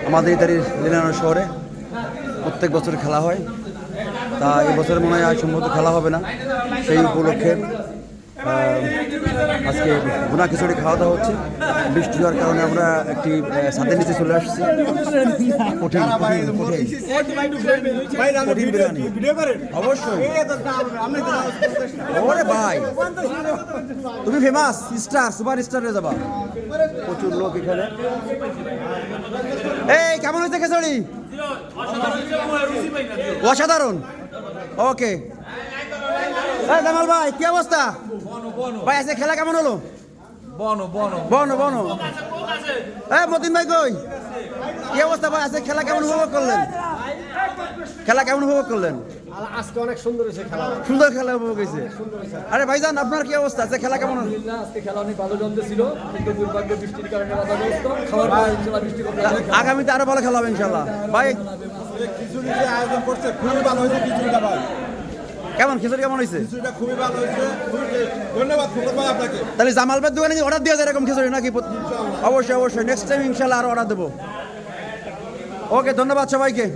আমাদের ইতালির মিলানো শহরে প্রত্যেক বছর খেলা হয়। তা এই বছর মনে হয় সম্ভবত খেলা হবে না, সেই উপলক্ষে আজকে ভুনা খিচুড়ি খাওয়া দাওয়া হচ্ছে। বৃষ্টি হওয়ার কারণে আমরা একটি ছাদের নিচে চলে আসছি। কঠিন বিরিয়ানি অবশ্যই। ওরে ভাই, তুমি ফেমাস স্টার, সুপার স্টার হয়ে যাবা। প্রচুর লোক এখানে। এই কেমন হয়েছে খিচুড়ি? অসাধারণ। ওকে জামাল ভাই, কি অবস্থা ভাই? আজকে খেলা কেমন হলো? বনো মতিন ভাই কই, কি অবস্থা ভাই? আজকে খেলা কেমন উপভোগ করলেন? আজকে অনেক সুন্দর হয়েছে খেলা। সুন্দর খেলা উপভোগ হয়েছে। আরে ভাইজান, আপনার কি অবস্থা? আজকে খেলা কেমন হলো? আজকে খেলা অনেক ভালো জমতে ছিল, কিন্তু দুর্ভাগ্য বৃষ্টির কারণে বাধাগ্রস্ত। খাওয়ার পর ইনশাআল্লাহ বৃষ্টি কমবে, আগামীতে আরো ভালো খেলা হবে ইনশাআল্লাহ। ভাই খিচুড়ি যে আয়োজন করছে খুবই ভালো হয়েছে। খিচুড়িটা ভাই খিচুড়ি কেমন হয়েছে? খিচুড়িটা খুবই ভালো হয়েছে। ধন্যবাদ ফুকন ভাই আপনাকে। তাহলে জামাল ভাই দোকানে অর্ডার দিয়ে যায় এরকম খিচুড়ি নাকি? অবশ্যই নেক্সট টাইম ইনশাআল্লাহ আরো অর্ডার দেবো। ওকে, ধন্যবাদ সবাইকে।